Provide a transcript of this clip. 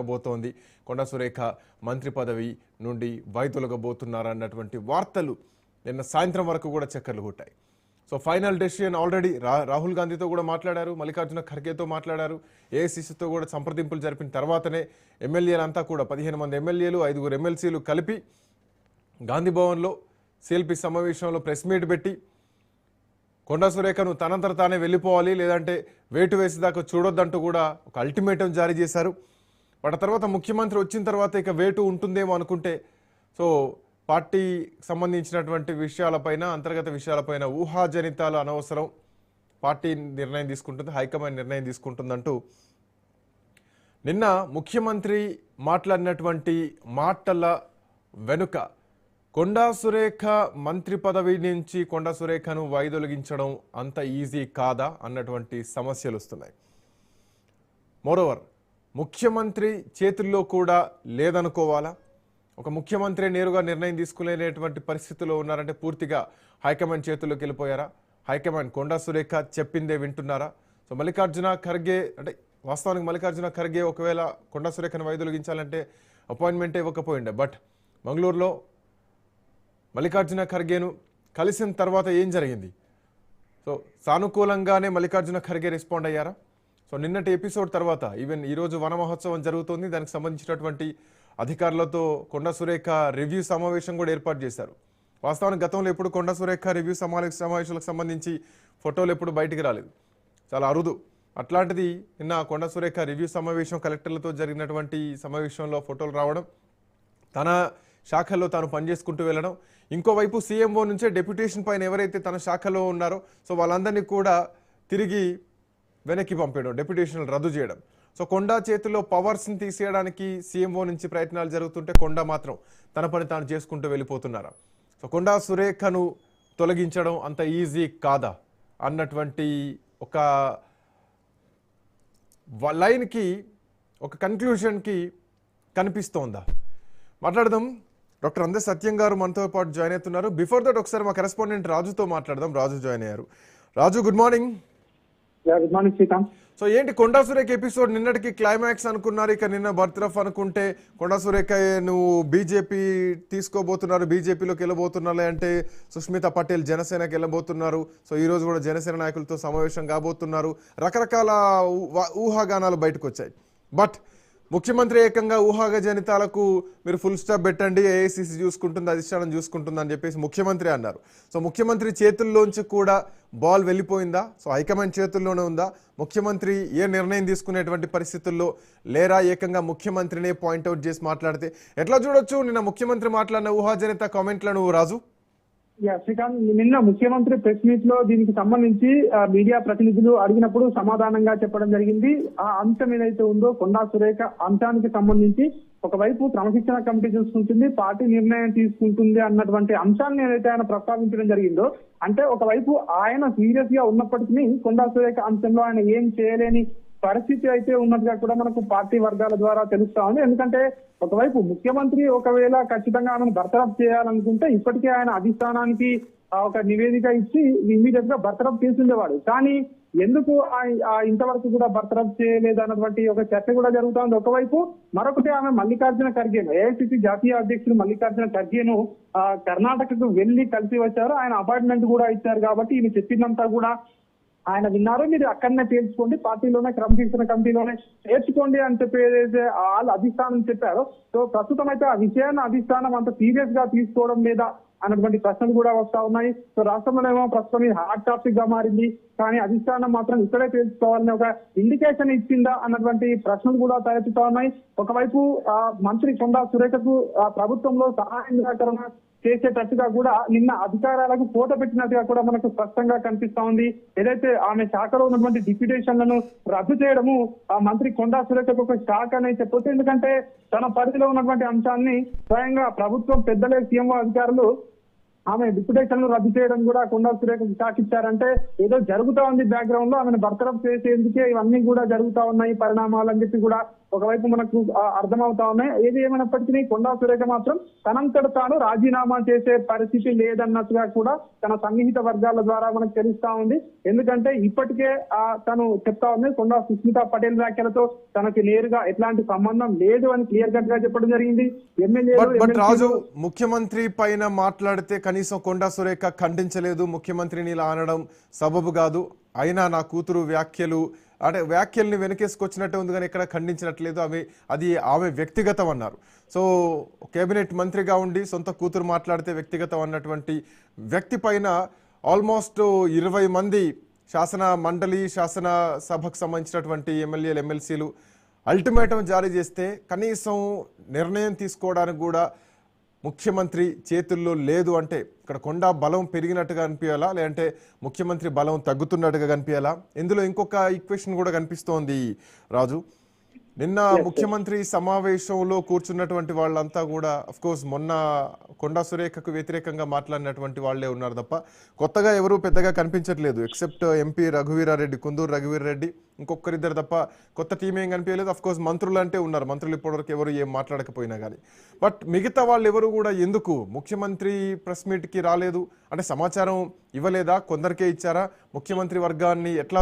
ఉండబోతోంది, కొండా సురేఖ మంత్రి పదవి నుండి వైదొలగబోతున్నారన్నటువంటి వార్తలు నిన్న సాయంత్రం వరకు కూడా చక్కర్లు కొట్టాయి. So final decision already Rahul గాంధీతో కూడా మాట్లాడారు, మల్లికార్జున ఖర్గేతో మాట్లాడారు, ఏఐసీసీతో కూడా సంప్రదింపులు జరిపిన తర్వాతనే ఎమ్మెల్యేలంతా కూడా 15 మంది ఎమ్మెల్యేలు 5 ఎమ్మెల్సీలు కలిపి గాంధీ భవన్లో సిఎల్పి సమావేశంలో ప్రెస్ మీట్ పెట్టి కొండా సురేఖను తనంతట తానే వెళ్ళిపోవాలి, లేదంటే వేటు వేసేదాకా చూడొద్దంటూ కూడా ఒక అల్టిమేటం జారీ చేశారు. వాటి తర్వాత ముఖ్యమంత్రి వచ్చిన తర్వాత ఇక వేటు ఉంటుందేమో అనుకుంటే, సో పార్టీ సంబంధించినటువంటి విషయాలపైన, అంతర్గత విషయాలపైన ఊహాజనితాలు అనవసరం, పార్టీ నిర్ణయం తీసుకుంటుంది, హైకమాండ్ నిర్ణయం తీసుకుంటుందంటూ నిన్న ముఖ్యమంత్రి మాట్లాడినటువంటి మాటల వెనుక కొండా సురేఖ మంత్రి పదవి నుంచి కొండా సురేఖను వైదొలగించడం అంత ఈజీ కాదా అన్నటువంటి సమస్యలు వస్తున్నాయి. మోరోవర్ ముఖ్యమంత్రి చేతుల్లో కూడా లేదనుకోవాలా? ఒక ముఖ్యమంత్రి నేరుగా నిర్ణయం తీసుకునేటువంటి పరిస్థితిలో ఉన్నారంటే పూర్తిగా హైకమాండ్ చేతుల్లోకి వెళ్ళిపోయారా? హైకమాండ్ కొండా సురేఖ చెప్పిందే వింటున్నారా? సో మల్లికార్జున ఖర్గే అంటే వాస్తవానికి మల్లికార్జున ఖర్గే ఒకవేళ కొండా సురేఖను వైదొలగించాలంటే అపాయింట్మెంట్ ఇవ్వకపోయిండే, బట్ మంగళూరులో మల్లికార్జున ఖర్గేను కలిసిన తర్వాత ఏం జరిగింది? సో సానుకూలంగానే మల్లికార్జున ఖర్గే రెస్పాండ్ అయ్యారా? సో నిన్నటి ఎపిసోడ్ తర్వాత ఈవెన్ ఈరోజు వన మహోత్సవం జరుగుతుంది, దానికి సంబంధించినటువంటి అధికారులతో కొండా సురేఖ రివ్యూ సమావేశం కూడా ఏర్పాటు చేశారు. వాస్తవానికి గతంలో ఎప్పుడు కొండా సురేఖ రివ్యూ సమావేశాలకు సంబంధించి ఫోటోలు ఎప్పుడు బయటికి రాలేదు, చాలా అరుదు. అట్లాంటిది నిన్న కొండా సురేఖ రివ్యూ సమావేశం కలెక్టర్లతో జరిగినటువంటి సమావేశంలో ఫోటోలు రావడం, తన శాఖల్లో తాను పనిచేసుకుంటూ వెళ్ళడం, ఇంకోవైపు సీఎంఓ నుంచే డెప్యుటేషన్ పైన ఎవరైతే తన శాఖలో ఉన్నారో సో వాళ్ళందరినీ కూడా తిరిగి వెనక్కి పంపేయడం, డెప్యుటేషన్ రద్దు చేయడం. సో కొండా చేతిలో పవర్స్ని తీసేయడానికి సీఎంఓ నుంచి ప్రయత్నాలు జరుగుతుంటే కొండా మాత్రం తన పని తాను చేసుకుంటూ వెళ్ళిపోతున్నారా? సో కొండా సురేఖను తొలగించడం అంత ఈజీ కాదా అన్నటువంటి ఒక లైన్కి, ఒక కన్క్లూషన్కి కనిపిస్తోందా? మాట్లాడదాం. డాక్టర్ అందె సత్యం గారు మనతో పాటు జాయిన్ అవుతున్నారు. బిఫోర్ దట్ ఒకసారి మా కరెస్పాండెంట్ రాజుతో మాట్లాడదాం. రాజు జాయిన్ అయ్యారు. Raju, good morning. Good morning Srikanth. So ఏంటి కొండా సురేఖ ఎపిసోడ్ నిన్నటికి క్లైమాక్స్ అనుకున్నారు, ఇక నిన్న బర్త్రఫ్ అనుకుంటే కొండా సురేఖ నువ్వు బీజేపీ తీసుకోబోతున్నారు, బీజేపీలోకి వెళ్ళబోతున్నారు, అంటే సుష్మిత పటేల్ జనసేనకి వెళ్ళబోతున్నారు. సో ఈ రోజు కూడా జనసేన నాయకులతో సమావేశం కాబోతున్నారు. రకరకాల ఊహాగానాలు బయటకు వచ్చాయి. బట్ ముఖ్యమంత్రి ఏకంగా ఊహాజనితాలకు మీరు ఫుల్ స్టాప్ పెట్టండి, ఏఐసీసీ చూసుకుంటుంది, అధిష్టానం చూసుకుంటుంది అని చెప్పేసి ముఖ్యమంత్రి అన్నారు. సో ముఖ్యమంత్రి చేతుల్లోంచి కూడా బాల్ వెళ్ళిపోయిందా? సో హైకమాండ్ చేతుల్లోనే ఉందా? ముఖ్యమంత్రి ఏ నిర్ణయం తీసుకునేటువంటి పరిస్థితుల్లో లేరా? ఏకంగా ముఖ్యమంత్రినే పాయింట్అవుట్ చేసి మాట్లాడితే ఎట్లా చూడొచ్చు నిన్న ముఖ్యమంత్రి మాట్లాడిన ఊహాజనిత కామెంట్లను? రాజు, శ్రీకాంత్, నిన్న ముఖ్యమంత్రి ప్రెస్ మీట్ లో దీనికి సంబంధించి మీడియా ప్రతినిధులు అడిగినప్పుడు సమాధానంగా చెప్పడం జరిగింది. ఆ అంశం ఏదైతే ఉందో కొండా సురేఖ అంశానికి సంబంధించి ఒకవైపు క్రమశిక్షణ కమిటీ చూసుకుంటుంది, పార్టీ నిర్ణయం తీసుకుంటుంది అన్నటువంటి అంశాన్ని ఏదైతే ఆయన ప్రస్తావించడం జరిగిందో, అంటే ఒకవైపు ఆయన సీరియస్ గా ఉన్నప్పటికీ కొండా సురేఖ అంశంలో ఆయన ఏం చేయలేని పరిస్థితి అయితే ఉన్నట్టుగా కూడా మనకు పార్టీ వర్గాల ద్వారా తెలుస్తా ఉంది. ఎందుకంటే ఒకవైపు ముఖ్యమంత్రి ఒకవేళ ఖచ్చితంగా ఆమెను బర్తరఫ్ చేయాలనుకుంటే ఇప్పటికే ఆయన అధిష్టానానికి ఒక నివేదిక ఇచ్చి ఇమీడియట్ గా బర్తరఫ్ చేసిండేవాడు. కానీ ఎందుకు ఇంతవరకు కూడా బర్తరఫ్ చేయలేదు అన్నటువంటి ఒక చర్చ కూడా జరుగుతా ఉంది ఒకవైపు. మరొకటి ఆమె మల్లికార్జున ఖర్గేను, ఏఐసీసీ జాతీయ అధ్యక్షుడు మల్లికార్జున ఖర్గేను కర్ణాటకకు వెళ్లి కలిసి వచ్చారు. ఆయన అపాయింట్మెంట్ కూడా ఇచ్చారు కాబట్టి ఈయన చెప్పిందంతా కూడా ఆయన విన్నారు. మీరు అక్కడనే తేల్చుకోండి, పార్టీలోనే క్రమశిక్షణ కమిటీలోనే చేర్చుకోండి అని చెప్పి ఏదైతే వాళ్ళు అధిష్టానం చెప్పారో, సో ప్రస్తుతం అయితే ఆ విషయాన్ని అధిష్టానం అంత సీరియస్ గా తీసుకోవడం లేదా అన్నటువంటి ప్రశ్నలు కూడా వస్తా ఉన్నాయి. సో రాష్ట్రంలోనేమో ప్రస్తుతం ఇది హాట్ టాపిక్ గా మారింది, కానీ అధిష్టానం మాత్రం ఇక్కడే తెలుసుకోవాలని ఒక ఇండికేషన్ ఇచ్చిందా అన్నటువంటి ప్రశ్నలు కూడా తలెత్తుతా ఉన్నాయి. ఒకవైపు మంత్రి కొండా సురేఖకు ప్రభుత్వంలో సహాయ నిరాకరణ చేసేటట్టుగా కూడా నిన్న అధికారాలకు పోట పెట్టినట్టుగా కూడా మనకు స్పష్టంగా కనిపిస్తా ఉంది. ఏదైతే ఆమె శాఖలో ఉన్నటువంటి డిప్యూటేషన్లను రద్దు చేయడము ఆ మంత్రి కొండా సురేఖకు ఒక షాక్ అనేది చెప్పొచ్చు. ఎందుకంటే తన పరిధిలో ఉన్నటువంటి అంశాన్ని స్వయంగా ప్రభుత్వం పెద్దలే సీఎంఓ అధికారులు ఆమె డిప్యూటేషన్ రద్దు చేయడం కూడా కొండా సురేఖ షాక్ ఇచ్చారంటే ఏదో జరుగుతా ఉంది బ్యాక్గ్రౌండ్ లో, ఆమెను బర్తరఫ్ చేసేందుకే ఇవన్నీ కూడా జరుగుతా ఉన్నాయి పరిణామాలు అని చెప్పి కూడా ఒకవైపు మనకు అర్థమవుతా ఉన్నాయి. ఏది ఏమైనప్పటికీ కొండా సురేఖ మాత్రం తనంతట తాను రాజీనామా చేసే పరిస్థితి లేదన్నట్టుగా కూడా తన సన్నిహిత వర్గాల ద్వారా మనకు తెలుస్తా ఉంది. ఎందుకంటే ఇప్పటికే తను చెప్తా ఉంది కొండా సుస్మితా పటేల్ వ్యాఖ్యలతో తనకి నేరుగా ఎట్లాంటి సంబంధం లేదు అని క్లియర్ కట్ గా చెప్పడం జరిగింది. బట్ రాజు, ముఖ్యమంత్రి పైన మాట్లాడితే కనీసం కొండా సురేఖ ఖండించలేదు. ముఖ్యమంత్రిని ఇలా అనడం సబబు కాదు, అయినా నా కూతురు వ్యాఖ్యలు అంటే వ్యాఖ్యల్ని వెనకేసుకొచ్చినట్టే ఉంది కానీ ఎక్కడ ఖండించినట్లేదు. అది ఆమె వ్యక్తిగతం అన్నారు. సో కేబినెట్ మంత్రిగా ఉండి సొంత కూతురు మాట్లాడితే వ్యక్తిగతం అన్నటువంటి వ్యక్తి పైన ఆల్మోస్ట్ 20 మంది శాసన మండలి శాసన సభకు సంబంధించినటువంటి ఎమ్మెల్యేలు ఎమ్మెల్సీలు అల్టిమేటం జారీ చేస్తే కనీసం నిర్ణయం తీసుకోవడానికి కూడా ముఖ్యమంత్రి చేతుల్లో లేదు అంటే ఇక్కడ కొండా బలం పెరిగినట్టుగా కనిపించాలా, లేదంటే ముఖ్యమంత్రి బలం తగ్గుతున్నట్టుగా కనిపించాలా? ఇందులో ఇంకొక ఈక్వేషన్ కూడా కనిపిస్తోంది రాజు. నిన్న ముఖ్యమంత్రి సమావేశంలో కూర్చున్నటువంటి వాళ్ళంతా కూడా అఫ్కోర్స్ మొన్న కొండా సురేఖకు వ్యతిరేకంగా మాట్లాడినటువంటి వాళ్ళే ఉన్నారు తప్ప కొత్తగా ఎవరూ పెద్దగా కనిపించట్లేదు. ఎక్సెప్ట్ ఎంపీ రఘువీరారెడ్డి, కుందూరు రఘువీరారెడ్డి, ఇంకొకరిద్దరు తప్ప కొత్త టీం ఏం కనిపించలేదు. అఫ్కోర్స్ మంత్రులు అంటే ఉన్నారు, మంత్రులు ఇప్పటివరకు ఎవరు ఏం మాట్లాడకపోయినా కానీ. బట్ మిగతా వాళ్ళు ఎవరు కూడా ఎందుకు ముఖ్యమంత్రి ప్రెస్ మీట్కి రాలేదు అంటే సమాచారం ఇవ్వలేదా, కొందరికే ఇచ్చారా, ముఖ్యమంత్రి వర్గాన్ని ఎట్లా